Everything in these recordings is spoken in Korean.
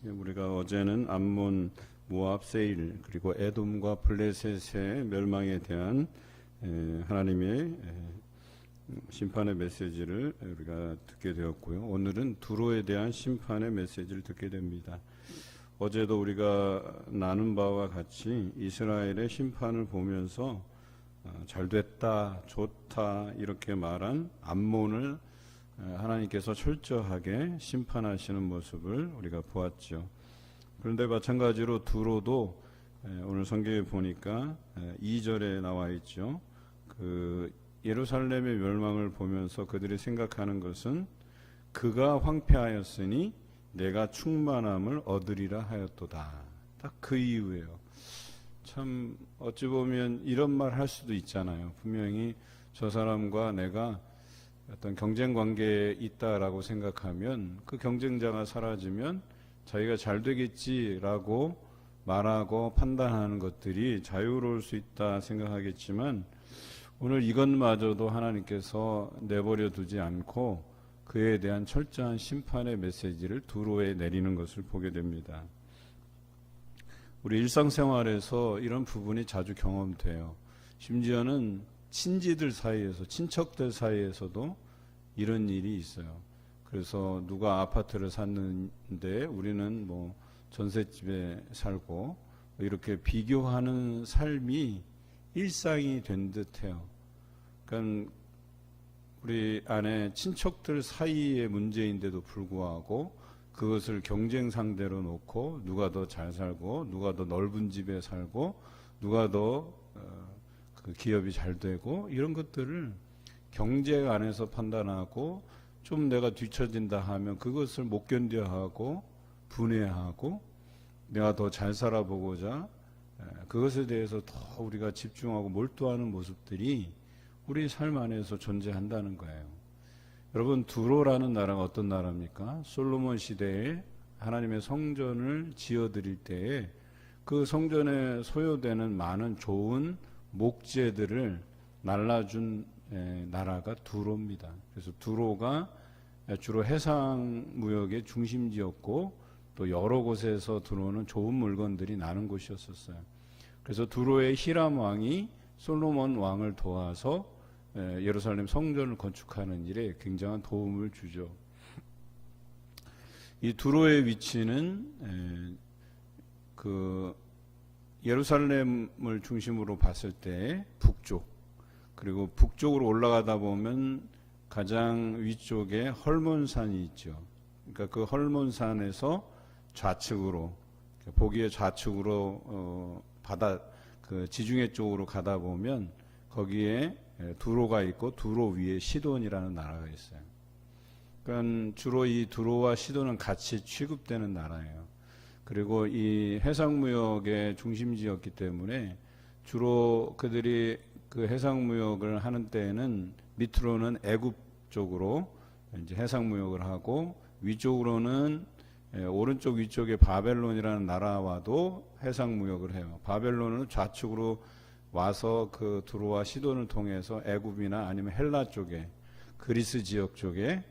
우리가 어제는 암몬, 모압, 세일 그리고 에돔과 블레셋의 멸망에 대한 하나님의 심판의 메시지를 우리가 듣게 되었고요. 오늘은 두로에 대한 심판의 메시지를 듣게 됩니다. 어제도 우리가 나눈 바와 같이 이스라엘의 심판을 보면서 잘됐다, 좋다 이렇게 말한 암몬을 하나님께서 철저하게 심판하시는 모습을 우리가 보았죠. 그런데 마찬가지로 두로도 오늘 성경에 보니까 2절에 나와 있죠. 그 예루살렘의 멸망을 보면서 그들이 생각하는 것은 그가 황폐하였으니 내가 충만함을 얻으리라 하였도다. 딱 그 이유예요. 참 어찌 보면 이런 말 할 수도 있잖아요. 분명히 저 사람과 내가 어떤 경쟁 관계에 있다라고 생각하면 그 경쟁자가 사라지면 자기가 잘 되겠지라고 말하고 판단하는 것들이 자유로울 수 있다 생각하겠지만 오늘 이것마저도 하나님께서 내버려 두지 않고 그에 대한 철저한 심판의 메시지를 두로에 내리는 것을 보게 됩니다. 우리 일상생활에서 이런 부분이 자주 경험돼요. 심지어는 친지들 사이에서, 친척들 사이에서도 이런 일이 있어요. 그래서 누가 아파트를 샀는데 우리는 뭐 전셋집에 살고 이렇게 비교하는 삶이 일상이 된 듯해요. 그러니까 우리 안에 친척들 사이의 문제인데도 불구하고 그것을 경쟁 상대로 놓고 누가 더 잘 살고 누가 더 넓은 집에 살고 누가 더 그 기업이 잘 되고 이런 것들을 경제 안에서 판단하고 좀 내가 뒤처진다 하면 그것을 못 견뎌하고 분해하고 내가 더 잘 살아보고자 그것에 대해서 더 우리가 집중하고 몰두하는 모습들이 우리 삶 안에서 존재한다는 거예요. 여러분 두로라는 나라가 어떤 나라입니까? 솔로몬 시대에 하나님의 성전을 지어드릴 때에 그 성전에 소요되는 많은 좋은 목재들을 날라준 나라가 두로입니다. 그래서 두로가 주로 해상무역의 중심지였고 또 여러 곳에서 들어오는 좋은 물건들이 나는 곳이었었어요. 그래서 두로의 히람 왕이 솔로몬 왕을 도와서 예루살렘 성전을 건축하는 일에 굉장한 도움을 주죠. 이 두로의 위치는 그 예루살렘을 중심으로 봤을 때 북쪽, 그리고 북쪽으로 올라가다 보면 가장 위쪽에 헐몬산이 있죠. 그러니까 그 헐몬산에서 좌측으로, 보기에 좌측으로 바다 그 지중해 쪽으로 가다 보면 거기에 두로가 있고 두로 위에 시돈이라는 나라가 있어요. 그러니까 주로 이 두로와 시돈은 같이 취급되는 나라예요. 그리고 이 해상무역의 중심지였기 때문에 주로 그들이 그 해상무역을 하는 때에는 밑으로는 애굽 쪽으로 이제 해상무역을 하고 위쪽으로는 오른쪽 위쪽에 바벨론이라는 나라와도 해상무역을 해요. 바벨론은 좌측으로 와서 그 두로와 시돈을 통해서 애굽이나 아니면 헬라 쪽에 그리스 지역 쪽에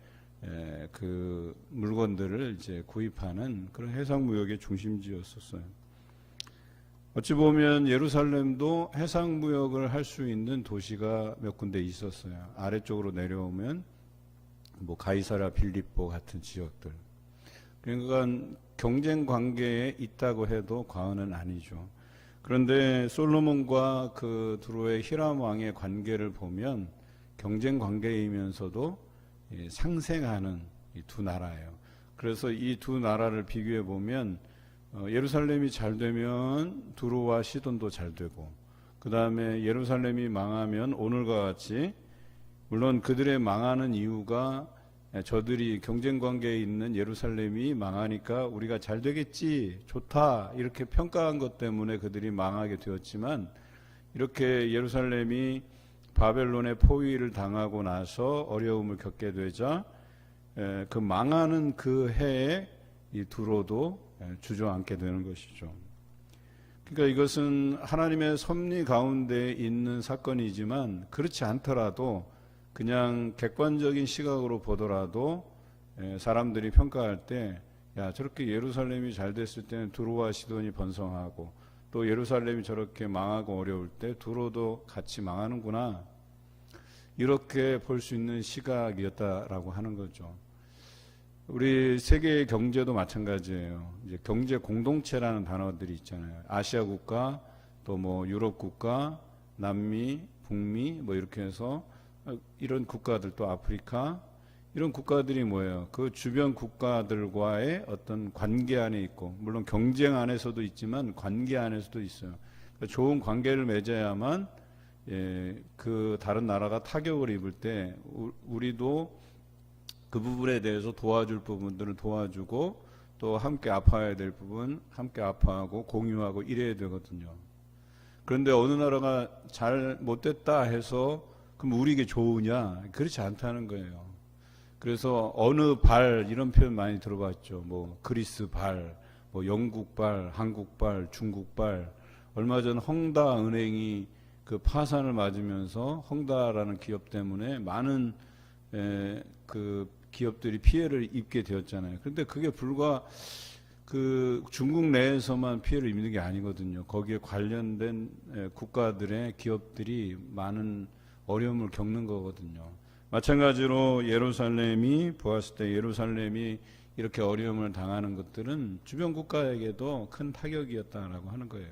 그 물건들을 이제 구입하는 그런 해상무역의 중심지였었어요. 어찌 보면 예루살렘도 해상무역을 할 수 있는 도시가 몇 군데 있었어요. 아래쪽으로 내려오면 뭐 가이사랴 빌립보 같은 지역들. 그러니까 경쟁 관계에 있다고 해도 과언은 아니죠. 그런데 솔로몬과 그 두로의 히람 왕의 관계를 보면 경쟁 관계이면서도 상생하는 이 두 나라예요. 그래서 이 두 나라를 비교해 보면 예루살렘이 잘 되면 두로와 시돈도 잘 되고 그 다음에 예루살렘이 망하면 오늘과 같이 물론 그들의 망하는 이유가 저들이 경쟁 관계에 있는 예루살렘이 망하니까 우리가 잘 되겠지 좋다 이렇게 평가한 것 때문에 그들이 망하게 되었지만 이렇게 예루살렘이 바벨론의 포위를 당하고 나서 어려움을 겪게 되자 그 망하는 그 해에 이 두로도 주저앉게 되는 것이죠. 그러니까 이것은 하나님의 섭리 가운데 있는 사건이지만 그렇지 않더라도 그냥 객관적인 시각으로 보더라도 사람들이 평가할 때 야, 저렇게 예루살렘이 잘 됐을 때는 두로와 시돈이 번성하고, 또 예루살렘이 저렇게 망하고 어려울 때 두로도 같이 망하는구나, 이렇게 볼 수 있는 시각이었다라고 하는 거죠. 우리 세계 경제도 마찬가지예요. 이제 경제 공동체라는 단어들이 있잖아요. 아시아 국가, 또 뭐 유럽 국가, 남미, 북미, 뭐 이렇게 해서 이런 국가들, 또 아프리카, 이런 국가들이 뭐예요? 그 주변 국가들과의 어떤 관계 안에 있고, 물론 경쟁 안에서도 있지만 관계 안에서도 있어요. 그러니까 좋은 관계를 맺어야만 그 다른 나라가 타격을 입을 때 우리도 그 부분에 대해서 도와줄 부분들을 도와주고, 또 함께 아파야 될 부분 함께 아파하고 공유하고 이래야 되거든요. 그런데 어느 나라가 잘 못됐다 해서 그럼 우리에게 좋으냐? 그렇지 않다는 거예요. 그래서 어느 발, 이런 표현 많이 들어봤죠. 뭐 그리스 발, 뭐 영국 발, 한국 발, 중국 발. 얼마 전 헝다 은행이 그 파산을 맞으면서 헝다라는 기업 때문에 많은 그 기업들이 피해를 입게 되었잖아요. 그런데 그게 불과 그 중국 내에서만 피해를 입는 게 아니거든요. 거기에 관련된 국가들의 기업들이 많은 어려움을 겪는 거거든요. 마찬가지로 예루살렘이 보았을 때 예루살렘이 이렇게 어려움을 당하는 것들은 주변 국가에게도 큰 타격이었다라고 하는 거예요.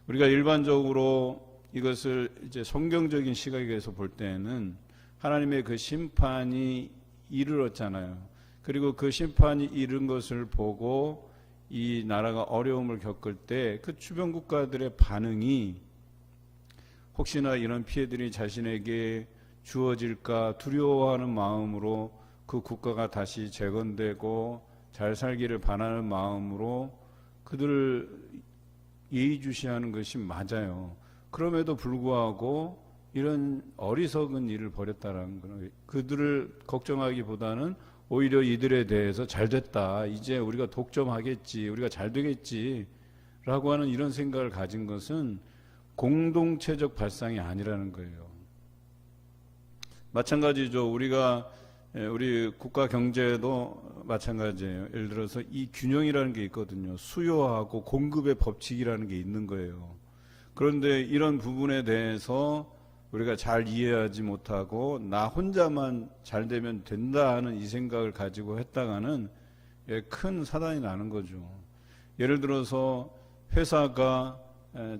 우리가 일반적으로 이것을 이제 성경적인 시각에서 볼 때는 하나님의 그 심판이 이르렀잖아요. 그리고 그 심판이 이른 것을 보고 이 나라가 어려움을 겪을 때 그 주변 국가들의 반응이 혹시나 이런 피해들이 자신에게 주어질까 두려워하는 마음으로 그 국가가 다시 재건되고 잘 살기를 바라는 마음으로 그들을 예의주시하는 것이 맞아요. 그럼에도 불구하고 이런 어리석은 일을 벌였다라는 거는 그들을 걱정하기보다는 오히려 이들에 대해서 잘 됐다, 이제 우리가 독점하겠지, 우리가 잘 되겠지 라고 하는 이런 생각을 가진 것은 공동체적 발상이 아니라는 거예요. 마찬가지죠. 우리 국가 경제도 마찬가지예요. 예를 들어서 이 균형이라는 게 있거든요. 수요하고 공급의 법칙이라는 게 있는 거예요. 그런데 이런 부분에 대해서 우리가 잘 이해하지 못하고 나 혼자만 잘 되면 된다 하는 이 생각을 가지고 했다가는 큰 사단이 나는 거죠. 예를 들어서 회사가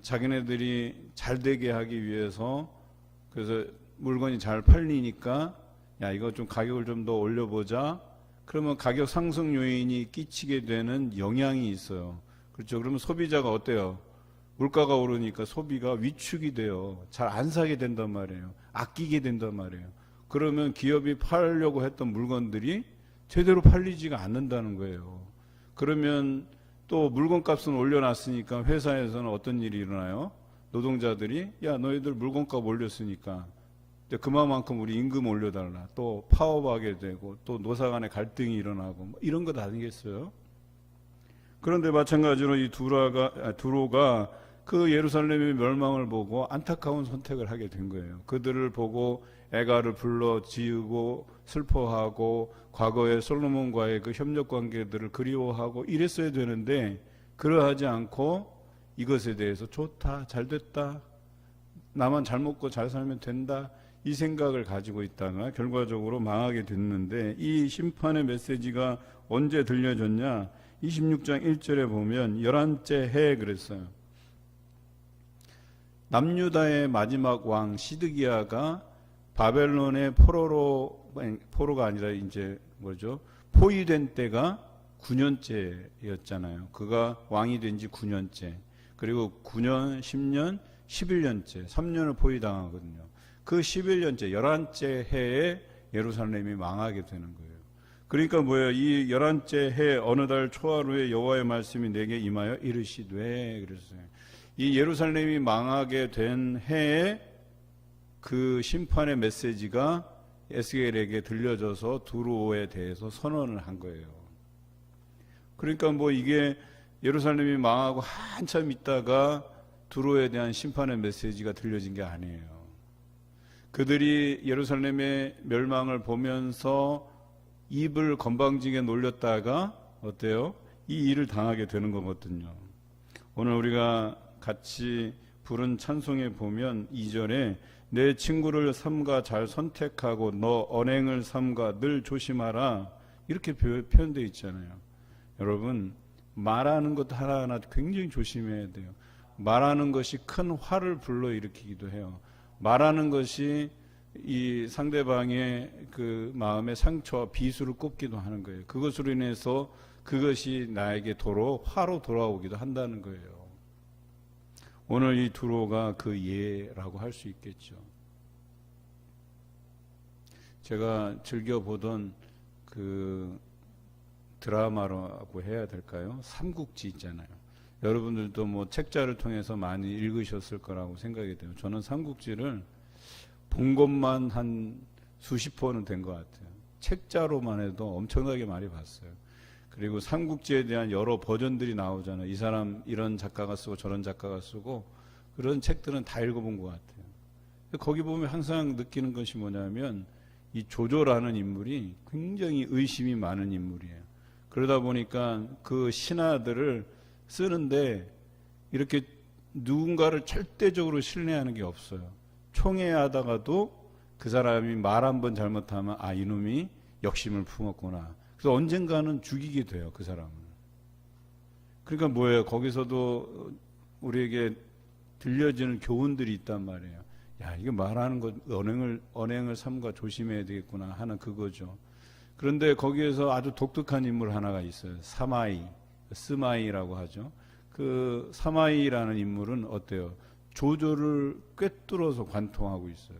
자기네들이 잘 되게 하기 위해서, 그래서 물건이 잘 팔리니까 야, 이거 좀 가격을 좀 더 올려보자. 그러면 가격 상승 요인이 끼치게 되는 영향이 있어요. 그렇죠. 그러면 소비자가 어때요? 물가가 오르니까 소비가 위축이 돼요. 잘 안 사게 된단 말이에요. 아끼게 된단 말이에요. 그러면 기업이 팔려고 했던 물건들이 제대로 팔리지가 않는다는 거예요. 그러면 또 물건값은 올려놨으니까 회사에서는 어떤 일이 일어나요? 노동자들이 야, 너희들 물건값 올렸으니까 그만큼 우리 임금 올려달라. 또 파업하게 되고 또 노사 간의 갈등이 일어나고 뭐 이런 것 아니겠어요? 그런데 마찬가지로 이 두로가 그 예루살렘의 멸망을 보고 안타까운 선택을 하게 된 거예요. 그들을 보고 애가를 불러 지우고 슬퍼하고 과거의 솔로몬과의 그 협력 관계들을 그리워하고 이랬어야 되는데 그러하지 않고 이것에 대해서 좋다, 잘 됐다, 나만 잘 먹고 잘 살면 된다, 이 생각을 가지고 있다가 결과적으로 망하게 됐는데, 이 심판의 메시지가 언제 들려졌냐? 26장 1절에 보면 11째 해에 그랬어요. 남유다의 마지막 왕 시드기야가 바벨론의 포로가 아니라 이제 뭐죠? 포위된 때가 9년째였잖아요. 그가 왕이 된 지 9년째. 그리고 9년, 10년, 11년째, 3년을 포위당하거든요. 그 11년째, 11째 해에 예루살렘이 망하게 되는 거예요. 그러니까 뭐예요? 이 11째 해 어느 달 초하루에 여호와의 말씀이 내게 임하여 이르시되, 그랬어요. 이 예루살렘이 망하게 된 해에 그 심판의 메시지가 에스겔에게 들려져서 두로에 대해서 선언을 한 거예요. 그러니까 뭐 이게 예루살렘이 망하고 한참 있다가 두로에 대한 심판의 메시지가 들려진 게 아니에요. 그들이 예루살렘의 멸망을 보면서 입을 건방지게 놀렸다가 어때요? 이 일을 당하게 되는 거거든요. 오늘 우리가 같이 부른 찬송에 보면 2절에 내 친구를 삼가 잘 선택하고 너 언행을 삼가 늘 조심하라 이렇게 표현되어 있잖아요. 여러분, 말하는 것 하나하나 굉장히 조심해야 돼요. 말하는 것이 큰 화를 불러일으키기도 해요. 말하는 것이 이 상대방의 그 마음의 상처와 비수를 꼽기도 하는 거예요. 그것으로 인해서 그것이 나에게 화로 돌아오기도 한다는 거예요. 오늘 이 두로가 그 예라고 할 수 있겠죠. 제가 즐겨보던 그 드라마라고 해야 될까요? 삼국지 있잖아요. 여러분들도 뭐 책자를 통해서 많이 읽으셨을 거라고 생각이 돼요. 저는 삼국지를 본 것만 한 수십 번은 된 것 같아요. 책자로만 해도 엄청나게 많이 봤어요. 그리고 삼국지에 대한 여러 버전들이 나오잖아요. 이 사람 이런 작가가 쓰고 저런 작가가 쓰고 그런 책들은 다 읽어본 것 같아요. 거기 보면 항상 느끼는 것이 뭐냐면 이 조조라는 인물이 굉장히 의심이 많은 인물이에요. 그러다 보니까 그 신하들을 쓰는데 이렇게 누군가를 절대적으로 신뢰하는 게 없어요. 총애하다가도 그 사람이 말 한 번 잘못하면 아, 이놈이 역심을 품었구나. 그래서 언젠가는 죽이게 돼요, 그 사람을. 그러니까 뭐예요? 거기서도 우리에게 들려지는 교훈들이 있단 말이에요. 야, 이거 말하는 것 언행을 삼가 조심해야 되겠구나 하는 그거죠. 그런데 거기에서 아주 독특한 인물 하나가 있어요. 스마이라고 하죠. 그 사마이라는 인물은 어때요? 조조를 꿰뚫어서 관통하고 있어요.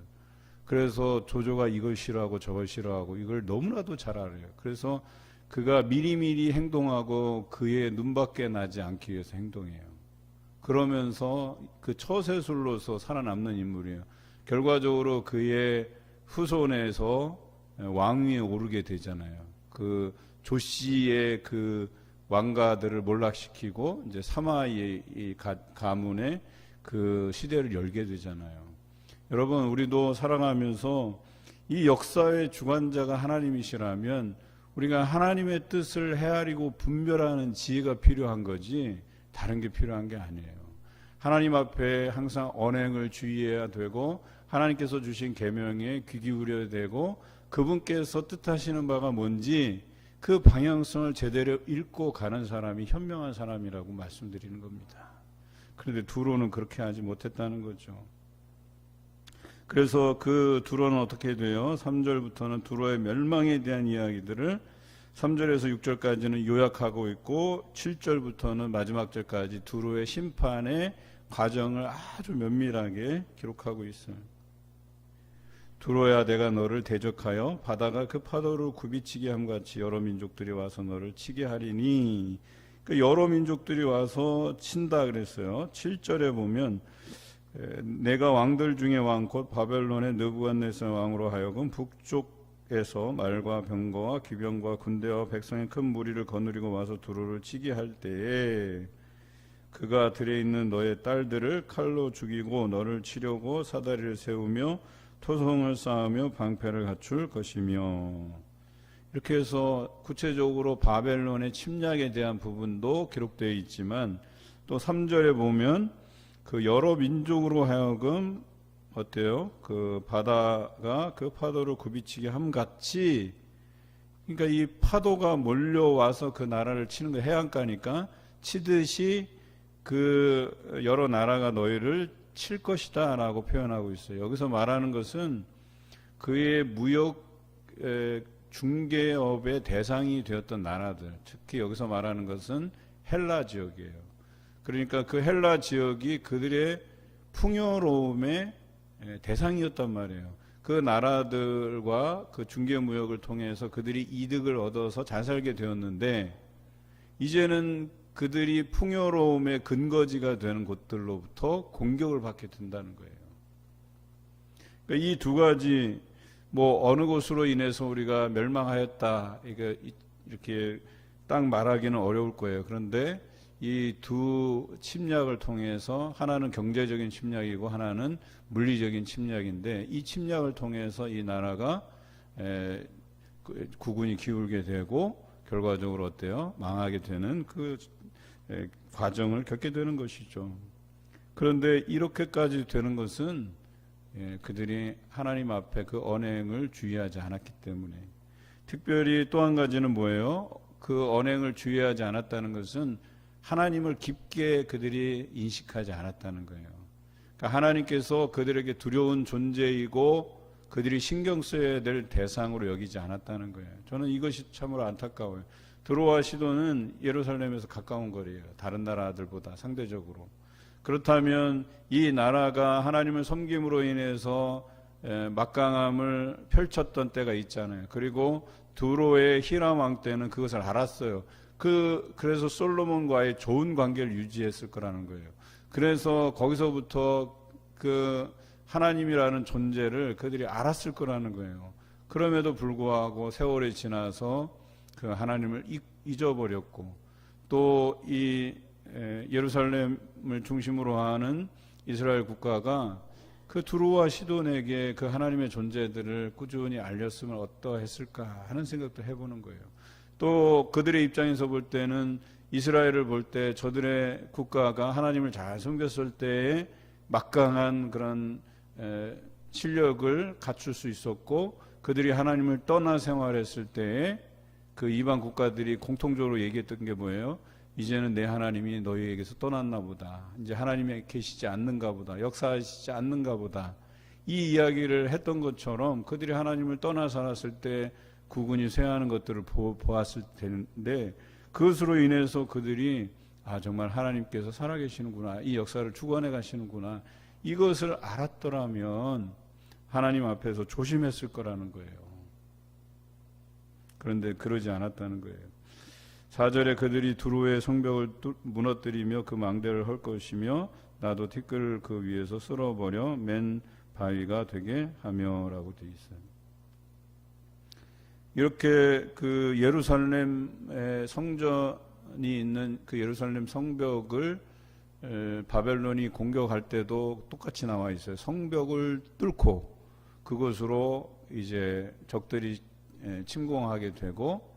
그래서 조조가 이걸 싫어하고 저걸 싫어하고 이걸 너무나도 잘 알아요. 그래서 그가 미리미리 행동하고 그의 눈밖에 나지 않기 위해서 행동해요. 그러면서 그 처세술로서 살아남는 인물이에요. 결과적으로 그의 후손에서 왕위에 오르게 되잖아요. 그 조씨의 그 왕가들을 몰락시키고 이제 사마이의 가문의 그 시대를 열게 되잖아요. 여러분, 우리도 살아가면서 이 역사의 주관자가 하나님이시라면 우리가 하나님의 뜻을 헤아리고 분별하는 지혜가 필요한 거지 다른 게 필요한 게 아니에요. 하나님 앞에 항상 언행을 주의해야 되고 하나님께서 주신 계명에 귀 기울여야 되고 그분께서 뜻하시는 바가 뭔지 그 방향성을 제대로 읽고 가는 사람이 현명한 사람이라고 말씀드리는 겁니다. 그런데 두로는 그렇게 하지 못했다는 거죠. 그래서 그 두로는 어떻게 돼요? 3절부터는 두로의 멸망에 대한 이야기들을 3절에서 6절까지는 요약하고 있고 7절부터는 마지막 절까지 두로의 심판의 과정을 아주 면밀하게 기록하고 있어요. 두로야, 내가 너를 대적하여 바다가 그 파도를 굽이치게 함같이 여러 민족들이 와서 너를 치게 하리니, 그러니까 여러 민족들이 와서 친다 그랬어요. 7절에 보면 내가 왕들 중에 왕 곧 바벨론의 느부갓네살 왕으로 하여금 북쪽에서 말과 병거와 기병과 군대와 백성의 큰 무리를 거느리고 와서 두로를 치게 할 때에 그가 들에 있는 너의 딸들을 칼로 죽이고 너를 치려고 사다리를 세우며 토성을 쌓으며 방패를 갖출 것이며, 이렇게 해서 구체적으로 바벨론의 침략에 대한 부분도 기록되어 있지만 또 3절에 보면 그 여러 민족으로 하여금 어때요? 그 바다가 그 파도를 굽이치게 함같이, 그러니까 이 파도가 몰려와서 그 나라를 치는 거, 해안가니까 치듯이 그 여러 나라가 너희를 칠 것이다 라고 표현하고 있어요. 여기서 말하는 것은 그의 무역 중개업의 대상이 되었던 나라들, 특히 여기서 말하는 것은 헬라 지역이에요. 그러니까 그 헬라 지역이 그들의 풍요로움의 대상이었단 말이에요. 그 나라들과 그 중개무역을 통해서 그들이 이득을 얻어서 잘 살게 되었는데, 이제는 그들이 풍요로움의 근거지가 되는 곳들로부터 공격을 받게 된다는 거예요. 그러니까 이 두 가지, 뭐 어느 곳으로 인해서 우리가 멸망하였다 이렇게 딱 말하기는 어려울 거예요. 그런데 이 두 침략을 통해서 하나는 경제적인 침략이고 하나는 물리적인 침략인데, 이 침략을 통해서 이 나라가 구군이 기울게 되고 결과적으로 어때요? 망하게 되는 그 과정을 겪게 되는 것이죠. 그런데 이렇게까지 되는 것은 그들이 하나님 앞에 그 언행을 주의하지 않았기 때문에. 특별히 또 한 가지는 뭐예요? 그 언행을 주의하지 않았다는 것은 하나님을 깊게 그들이 인식하지 않았다는 거예요. 그러니까 하나님께서 그들에게 두려운 존재이고 그들이 신경 써야 될 대상으로 여기지 않았다는 거예요. 저는 이것이 참으로 안타까워요. 드로와 시돈은 예루살렘에서 가까운 거리예요. 다른 나라들보다 상대적으로. 그렇다면 이 나라가 하나님을 섬김으로 인해서 막강함을 펼쳤던 때가 있잖아요. 그리고 드로의 히람 왕 때는 그것을 알았어요. 그래서 솔로몬과의 좋은 관계를 유지했을 거라는 거예요. 그래서 거기서부터 그 하나님이라는 존재를 그들이 알았을 거라는 거예요. 그럼에도 불구하고 세월이 지나서 그 하나님을 잊어버렸고, 또 이 예루살렘을 중심으로 하는 이스라엘 국가가 그 두로와 시돈에게 그 하나님의 존재들을 꾸준히 알렸으면 어떠했을까 하는 생각도 해보는 거예요. 또 그들의 입장에서 볼 때는 이스라엘을 볼 때 저들의 국가가 하나님을 잘 섬겼을 때에 막강한 그런 실력을 갖출 수 있었고, 그들이 하나님을 떠나 생활했을 때에 그 이방 국가들이 공통적으로 얘기했던 게 뭐예요? 이제는 내 하나님이 너희에게서 떠났나 보다. 이제 하나님이 계시지 않는가 보다. 역사하시지 않는가 보다. 이 이야기를 했던 것처럼 그들이 하나님을 떠나 살았을 때 국군이 쇠하는 것들을 보았을 텐데, 그것으로 인해서 그들이 정말 하나님께서 살아계시는구나, 이 역사를 주관해 가시는구나, 이것을 알았더라면 하나님 앞에서 조심했을 거라는 거예요. 그런데 그러지 않았다는 거예요. 4절에 그들이 두로의 성벽을 무너뜨리며 그 망대를 헐 것이며 나도 티끌을 그 위에서 쓸어버려 맨 바위가 되게 하며 라고 되어 있어요. 이렇게 그 예루살렘의 성전이 있는 그 예루살렘 성벽을 바벨론이 공격할 때도 똑같이 나와 있어요. 성벽을 뚫고 그것으로 이제 적들이 침공하게 되고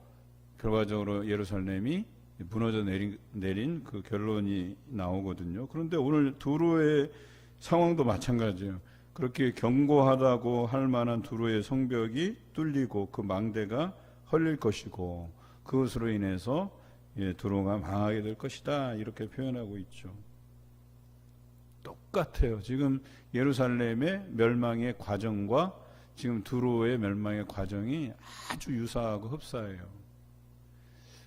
결과적으로 예루살렘이 무너져 내린 그 결론이 나오거든요. 그런데 오늘 두로의 상황도 마찬가지예요. 그렇게 견고하다고 할 만한 두로의 성벽이 뚫리고 그 망대가 헐릴 것이고 그것으로 인해서 두로가 망하게 될 것이다, 이렇게 표현하고 있죠. 똑같아요. 지금 예루살렘의 멸망의 과정과 지금 두로의 멸망의 과정이 아주 유사하고 흡사해요.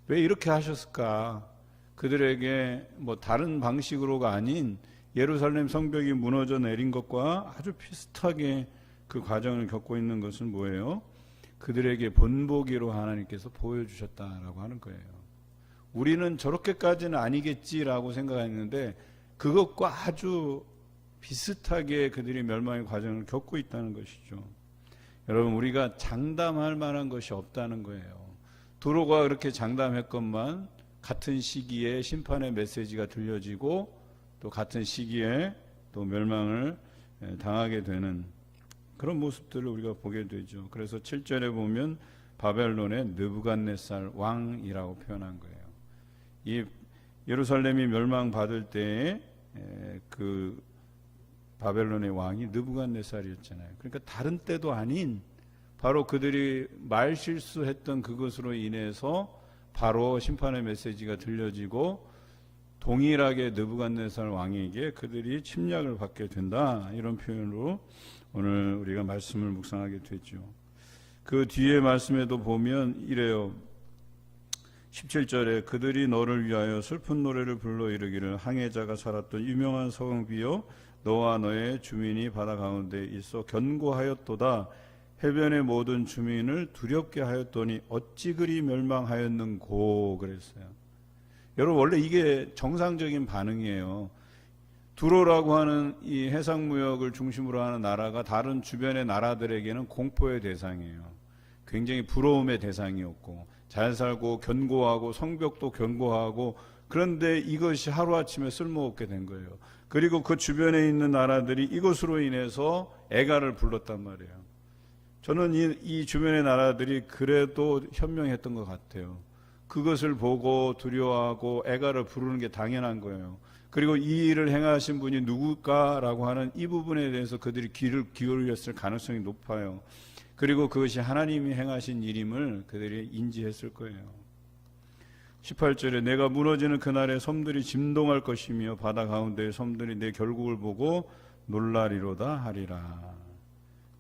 왜 이렇게 하셨을까? 그들에게 뭐 다른 방식으로가 아닌 예루살렘 성벽이 무너져 내린 것과 아주 비슷하게 그 과정을 겪고 있는 것은 뭐예요? 그들에게 본보기로 하나님께서 보여주셨다라고 하는 거예요. 우리는 저렇게까지는 아니겠지라고 생각했는데 그것과 아주 비슷하게 그들이 멸망의 과정을 겪고 있다는 것이죠. 여러분, 우리가 장담할 만한 것이 없다는 거예요. 두로가 그렇게 장담했건만 같은 시기에 심판의 메시지가 들려지고 또 같은 시기에 또 멸망을 당하게 되는 그런 모습들을 우리가 보게 되죠. 그래서 7절에 보면 바벨론의 느부갓네살 왕이라고 표현한 거예요. 이 예루살렘이 멸망받을 때에 그 바벨론의 왕이 느부갓네살이었잖아요. 그러니까 다른 때도 아닌 바로 그들이 말실수했던 그것으로 인해서 바로 심판의 메시지가 들려지고 동일하게 느부갓네살 왕에게 그들이 침략을 받게 된다, 이런 표현으로 오늘 우리가 말씀을 묵상하게 되죠. 그 뒤에 말씀에도 보면 이래요. 17절에 그들이 너를 위하여 슬픈 노래를 불러 이르기를 항해자가 살았던 유명한 성읍이여 너와 너의 주민이 바다 가운데 있어 견고하였도다. 해변의 모든 주민을 두렵게 하였더니 어찌 그리 멸망하였는고 그랬어요. 여러분, 원래 이게 정상적인 반응이에요. 두로라고 하는 이 해상무역을 중심으로 하는 나라가 다른 주변의 나라들에게는 공포의 대상이에요. 굉장히 부러움의 대상이었고 잘 살고 견고하고 성벽도 견고하고, 그런데 이것이 하루아침에 쓸모없게 된 거예요. 그리고 그 주변에 있는 나라들이 이것으로 인해서 애가를 불렀단 말이에요. 저는 이 주변의 나라들이 그래도 현명했던 것 같아요. 그것을 보고 두려워하고 애가를 부르는 게 당연한 거예요. 그리고 이 일을 행하신 분이 누굴까라고 하는 이 부분에 대해서 그들이 귀를 기울였을 가능성이 높아요. 그리고 그것이 하나님이 행하신 일임을 그들이 인지했을 거예요. 18절에 내가 무너지는 그날에 섬들이 진동할 것이며 바다 가운데의 섬들이 내 결국을 보고 놀라리로다 하리라.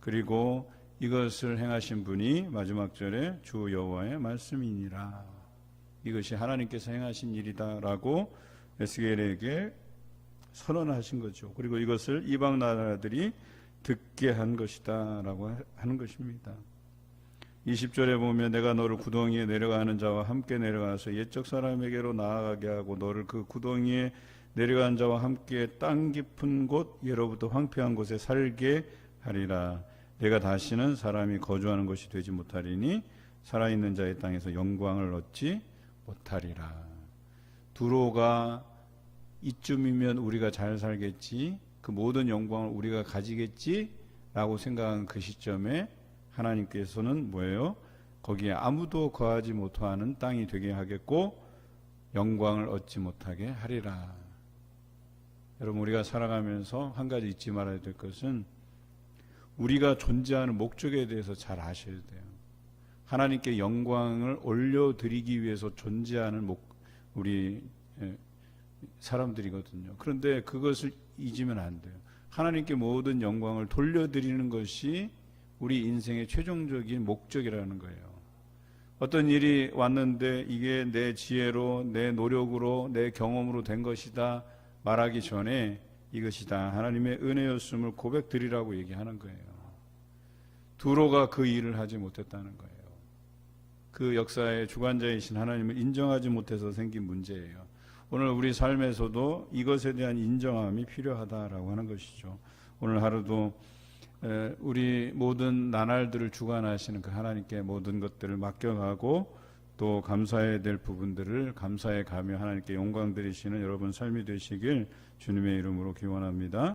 그리고 이것을 행하신 분이 마지막 절에 주 여호와의 말씀이니라. 이것이 하나님께서 행하신 일이다라고 에스겔에게 선언하신 거죠. 그리고 이것을 이방 나라들이 듣게 한 것이다 라고 하는 것입니다. 20절에 보면 내가 너를 구덩이에 내려가는 자와 함께 내려가서 옛적 사람에게로 나아가게 하고 너를 그 구덩이에 내려간 자와 함께 땅 깊은 곳 예로부터 황폐한 곳에 살게 하리라. 내가 다시는 사람이 거주하는 것이 되지 못하리니 살아있는 자의 땅에서 영광을 얻지 못하리라. 두로가 이쯤이면 우리가 잘 살겠지, 그 모든 영광을 우리가 가지겠지 라고 생각한 그 시점에 하나님께서는 뭐예요? 거기에 아무도 거하지 못하는 땅이 되게 하겠고 영광을 얻지 못하게 하리라. 여러분, 우리가 살아가면서 한 가지 잊지 말아야 될 것은 우리가 존재하는 목적에 대해서 잘 아셔야 돼요. 하나님께 영광을 올려드리기 위해서 존재하는 우리 사람들이거든요. 그런데 그것을 잊으면 안 돼요. 하나님께 모든 영광을 돌려드리는 것이 우리 인생의 최종적인 목적이라는 거예요. 어떤 일이 왔는데 이게 내 지혜로, 내 노력으로, 내 경험으로 된 것이다 말하기 전에 이것이다 하나님의 은혜였음을 고백드리라고 얘기하는 거예요. 두로가 그 일을 하지 못했다는 거예요. 그 역사의 주관자이신 하나님을 인정하지 못해서 생긴 문제예요. 오늘 우리 삶에서도 이것에 대한 인정함이 필요하다라고 하는 것이죠. 오늘 하루도 우리 모든 나날들을 주관하시는 그 하나님께 모든 것들을 맡겨가고 또 감사해야 될 부분들을 감사해 가며 하나님께 영광 드리시는 여러분 삶이 되시길 주님의 이름으로 기원합니다.